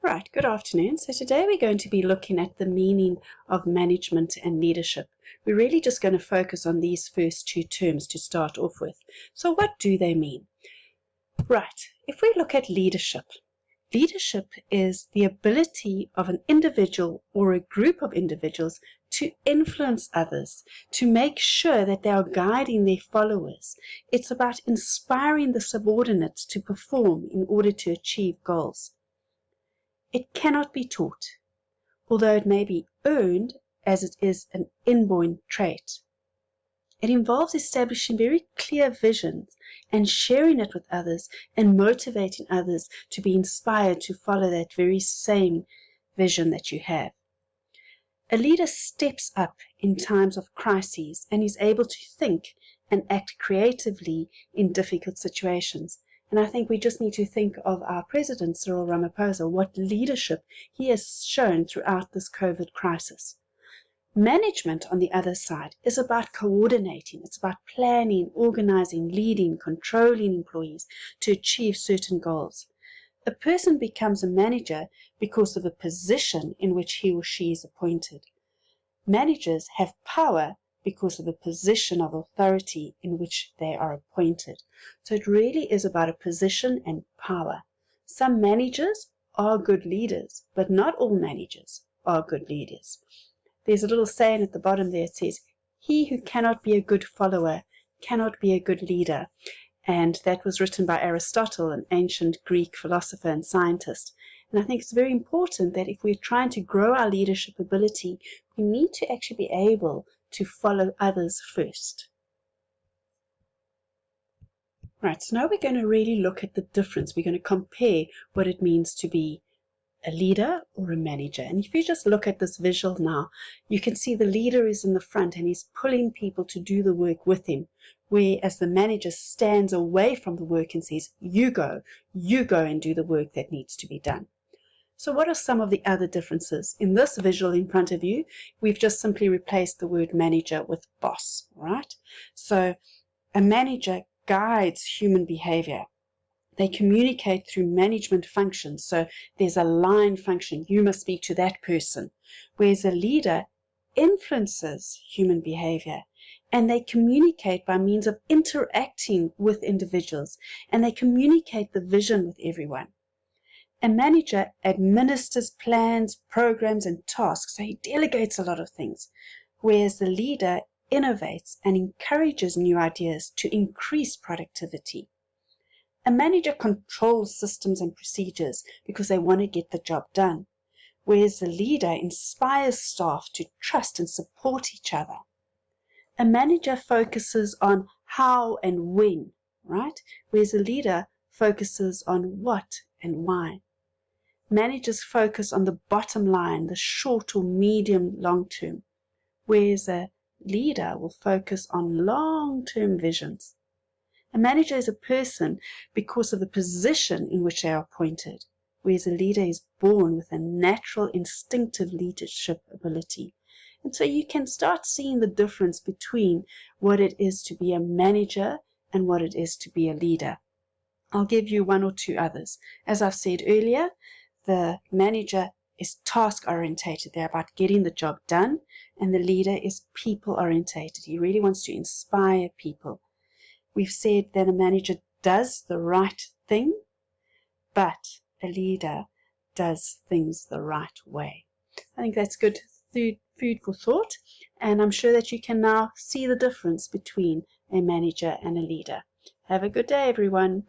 Right, good afternoon. So today we're going to be looking at the meaning of management and leadership. We're really just going to focus on these first two terms to start off with. So what do they mean? Right, if we look at leadership, leadership is the ability of an individual or a group of individuals to influence others, to make sure that they are guiding their followers. It's about inspiring the subordinates to perform in order to achieve goals. It cannot be taught, although it may be earned as it is an inborn trait. It involves establishing very clear visions and sharing it with others and motivating others to be inspired to follow that very same vision that you have. A leader steps up in times of crises and is able to think and act creatively in difficult situations. And I think we just need to think of our President, Cyril Ramaphosa, what leadership he has shown throughout this COVID crisis. Management, on the other side, is about coordinating. It's about planning, organizing, leading, controlling employees to achieve certain goals. A person becomes a manager because of a position in which he or she is appointed. Managers have power because of the position of authority in which they are appointed. So it really is about a position and power. Some managers are good leaders, but not all managers are good leaders. There's a little saying at the bottom there, it says, "He who cannot be a good follower cannot be a good leader." And that was written by Aristotle, an ancient Greek philosopher and scientist. And I think it's very important that if we're trying to grow our leadership ability, we need to actually be able to follow others first. Right, so now we're going to really look at the difference. We're going to compare what it means to be a leader or a manager. And if you just look at this visual now, you can see the leader is in the front and he's pulling people to do the work with him, whereas the manager stands away from the work and says, you go and do the work that needs to be done. So what are some of the other differences? In this visual in front of you, we've just simply replaced the word manager with boss, right? So a manager guides human behavior. They communicate through management functions. So there's a line function. You must speak to that person. Whereas a leader influences human behavior. And they communicate by means of interacting with individuals. And they communicate the vision with everyone. A manager administers plans, programs, and tasks. So he delegates a lot of things. Whereas the leader innovates and encourages new ideas to increase productivity. A manager controls systems and procedures because they want to get the job done, whereas the leader inspires staff to trust and support each other. A manager focuses on how and when, right? Whereas a leader focuses on what and why. Managers focus on the bottom line, the short or medium long term, whereas a leader will focus on long-term visions. A manager is a person because of the position in which they are appointed, whereas a leader is born with a natural instinctive leadership ability. And so you can start seeing the difference between what it is to be a manager and what it is to be a leader. I'll give you one or two others. As I've said earlier, the manager is task-orientated. They're about getting the job done, and the leader is people-orientated. He really wants to inspire people. We've said that a manager does the right thing, but a leader does things the right way. I think that's good food for thought, and I'm sure that you can now see the difference between a manager and a leader. Have a good day, everyone.